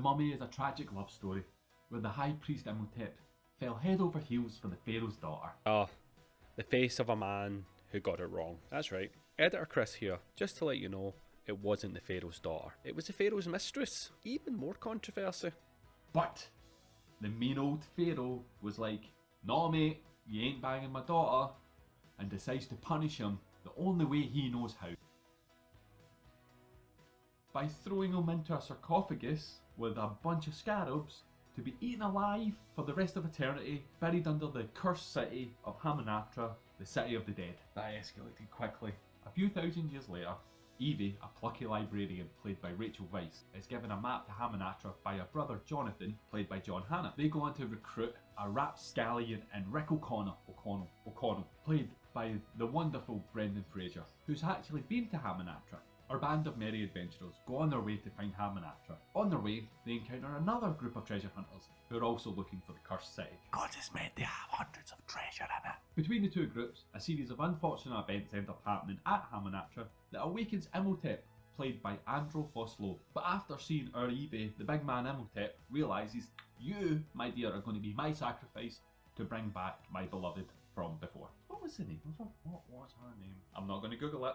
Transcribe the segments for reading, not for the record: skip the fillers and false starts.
Mummy is a tragic love story where the High Priest Imhotep fell head over heels for the Pharaoh's daughter. The face of a man who got it wrong. That's right. Editor Chris here, just to let you know, it wasn't the Pharaoh's daughter. It was the Pharaoh's mistress. Even more controversy. But the mean old Pharaoh was like, "No mate, you ain't banging my daughter," and decides to punish him the only way he knows how. By throwing him into a sarcophagus with a bunch of scarabs to be eaten alive for the rest of eternity, buried under the cursed city of Hamunaptra, the city of the dead. That escalated quickly. A few thousand years later, Evie, a plucky librarian played by Rachel Weisz, is given a map to Hamunaptra by her brother Jonathan, played by John Hannah. They go on to recruit a rapscallion and Rick O'Connell, played by the wonderful Brendan Fraser, who's actually been to Hamunaptra. Our band of merry adventurers go on their way to find Hamunaptra. On their way, they encounter another group of treasure hunters who are also looking for the cursed city. God is meant to have hundreds of treasure in it. Between the two groups, a series of unfortunate events end up happening at Hamunaptra that awakens Imhotep, played by Andro Foslo. But after seeing our Evie, the big man Imhotep realises, you, my dear, are going to be my sacrifice to bring back my beloved from before. What was the name of her? What was her name? I'm not going to Google it.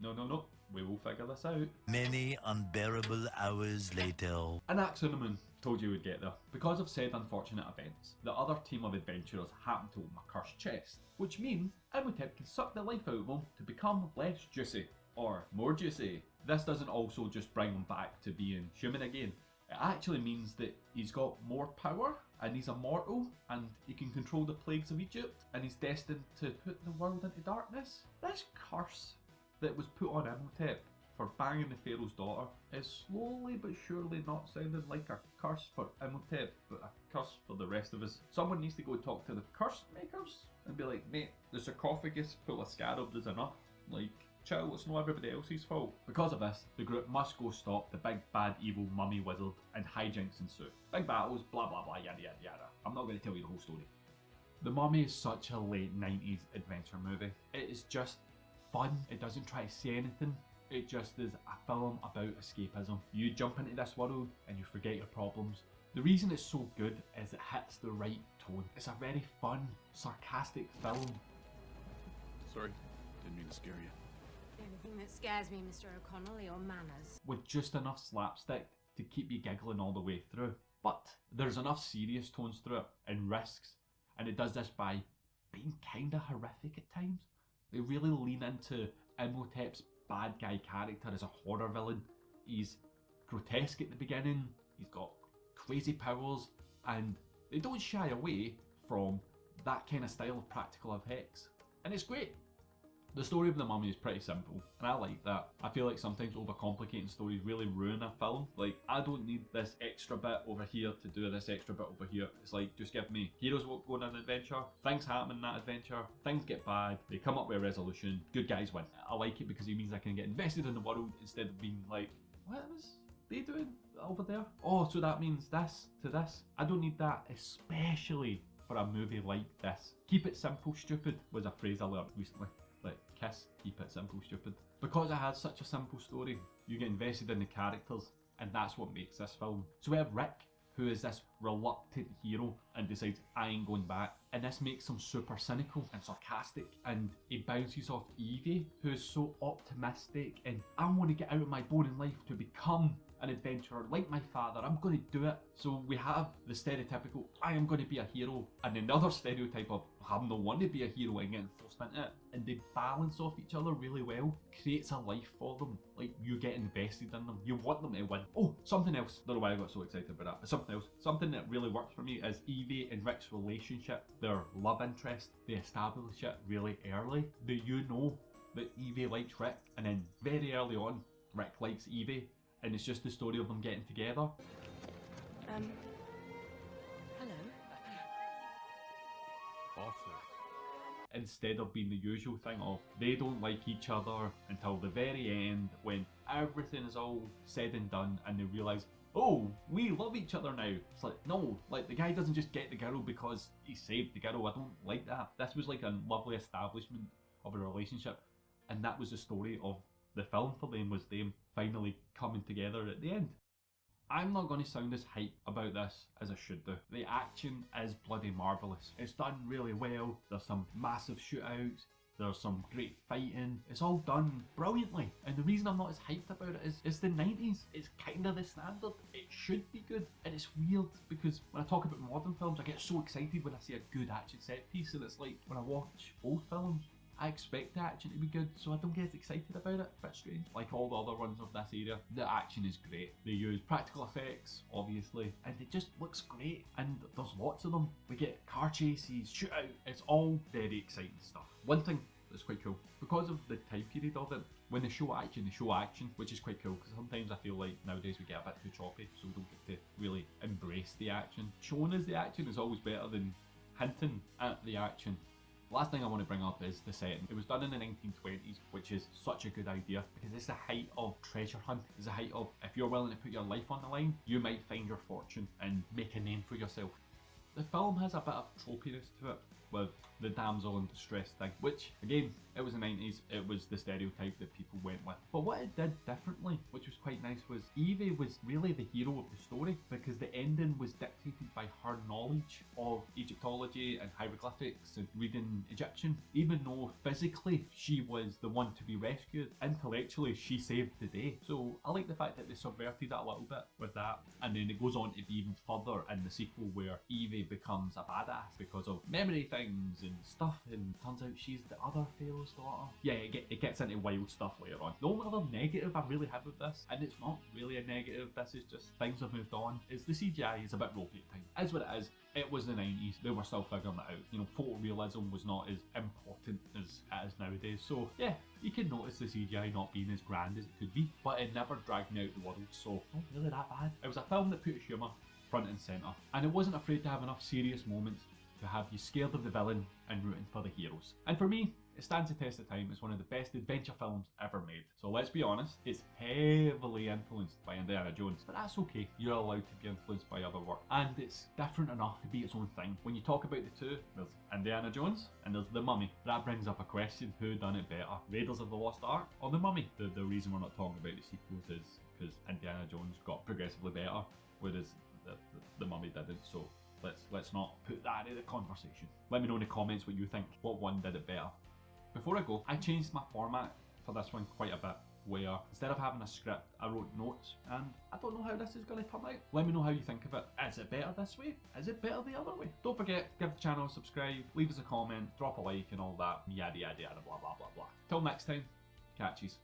No. We will figure this out. Many unbearable hours later. Anaximon told you we'd get there. Because of said unfortunate events, the other team of adventurers happen to own a cursed chest, which means Imhotep can suck the life out of him to become less juicy, or more juicy. This doesn't also just bring him back to being human again. It actually means that he's got more power, and he's immortal, and he can control the plagues of Egypt, and he's destined to put the world into darkness. This curse that was put on Imhotep for banging the Pharaoh's daughter is slowly but surely not sounding like a curse for Imhotep, but a curse for the rest of us. Someone needs to go talk to the curse makers and be like, mate, the sarcophagus full of scarabs is enough. Like, chill, it's not everybody else's fault. Because of this, the group must go stop the big bad evil mummy wizard, and hijinks ensue. Big battles, blah blah blah, yada yada yada. I'm not going to tell you the whole story. The Mummy is such a late 90s adventure movie. It is just fun. It doesn't try to say anything. It just is a film about escapism. You jump into this world and you forget your problems. The reason it's so good is it hits the right tone. It's a very fun, sarcastic film. Sorry, didn't mean to scare you. The only thing that scares me, Mr. O'Connell, are your manners. With just enough slapstick to keep you giggling all the way through. But there's enough serious tones through it and risks, and it does this by being kinda horrific at times. They really lean into Imhotep's bad guy character as a horror villain. He's grotesque at the beginning, he's got crazy powers, and they don't shy away from that kind of style of practical effects. And it's great. The story of the Mummy is pretty simple, and I like that. I feel like sometimes overcomplicating stories really ruin a film. Like, I don't need this extra bit over here to do this extra bit over here. It's like, just give me heroes go on an adventure, things happen in that adventure, things get bad, they come up with a resolution, good guys win. I like it because it means I can get invested in the world instead of being like, what was they doing over there? Oh, so that means this to this. I don't need that, especially for a movie like this. Keep it simple, stupid was a phrase I learned recently. Like, Kiss, keep it simple, stupid. Because it has such a simple story, you get invested in the characters, and that's what makes this film. So we have Rick, who is this reluctant hero and decides, I ain't going back. And this makes him super cynical and sarcastic, and he bounces off Evie, who is so optimistic and I want to get out of my boring life to become an adventurer like my father. I'm going to do it. So we have the stereotypical, I am going to be a hero, and another stereotype of, I'm not want to be a hero and getting forced into it. And they balance off each other really well. Creates a life for them. Like, you get invested in them. You want them to win. Oh, something else. Don't know why I got so excited about that, but something else. Something that really works for me is Evie and Rick's relationship. Their love interest. They establish it really early. That you know that Evie likes Rick, and then very early on, Rick likes Evie. And it's just the story of them getting together. Hello? Awfully. Instead of being the usual thing of they don't like each other until the very end when everything is all said and done and they realise, oh, we love each other now. It's like, no, like the guy doesn't just get the girl because he saved the girl. I don't like that. This was like a lovely establishment of a relationship, and that was the story of the film for them, was them finally coming together at the end. I'm not going to sound as hype about this as I should do. The action is bloody marvellous. It's done really well. There's some massive shootouts. There's some great fighting. It's all done brilliantly. And the reason I'm not as hyped about it is it's the 90s. It's kind of the standard. It should be good. And it's weird because when I talk about modern films, I get so excited when I see a good action set piece. And it's like when I watch old films, I expect the action to be good, so I don't get as excited about it. Bit strange. Like all the other ones of this era, the action is great. They use practical effects, obviously, and it just looks great. And there's lots of them. We get car chases, shootout. It's all very exciting stuff. One thing that's quite cool, because of the time period of it, when they show action, which is quite cool, because sometimes I feel like nowadays we get a bit too choppy, so we don't get to really embrace the action. Showing us the action is always better than hinting at the action. Last thing I want to bring up is the setting. It was done in the 1920s, which is such a good idea because it's the height of treasure hunt. It's the height of, if you're willing to put your life on the line, you might find your fortune and make a name for yourself. The film has a bit of tropiness to it, with the damsel in distress thing, which again, it was the 90s, it was the stereotype that people went with. But what it did differently, which was quite nice, was Evie was really the hero of the story because the ending was dictated by her knowledge of Egyptology and hieroglyphics and reading Egyptian. Even though physically she was the one to be rescued, intellectually she saved the day. So I like the fact that they subverted that a little bit with that. And then it goes on to be even further in the sequel where Evie becomes a badass because of memory things and stuff, and turns out she's the other Pharaoh's daughter. Yeah, it gets into wild stuff later on. The only other negative I really have with this, and it's not really a negative, this is just things have moved on, is the CGI is a bit ropey at times. Is what it is. It was the 90s, they were still figuring it out. You know, photorealism was not as important as it is nowadays. So yeah, you can notice the CGI not being as grand as it could be, but it never dragged me out the world, so not really that bad. It was a film that put humour front and centre, and it wasn't afraid to have enough serious moments to have you scared of the villain and rooting for the heroes. And for me, it stands the test of time as one of the best adventure films ever made. So let's be honest, it's heavily influenced by Indiana Jones, but that's okay. You're allowed to be influenced by other work, and it's different enough to be its own thing. When you talk about the two, there's Indiana Jones and there's The Mummy. That brings up a question: who done it better, Raiders of the Lost Ark or The Mummy? The reason we're not talking about the sequels is because Indiana Jones got progressively better, whereas the Mummy didn't. So let's not put that in the conversation. Let me know in the comments what you think. What one did it better? Before I go, I changed my format for this one quite a bit, where instead of having a script, I wrote notes, and I don't know how this is going to turn out. Let me know how you think of it. Is it better this way? Is it better the other way? Don't forget, give the channel a subscribe, leave us a comment, drop a like and all that, yada yada yada, blah blah blah blah. Till next time, catchies.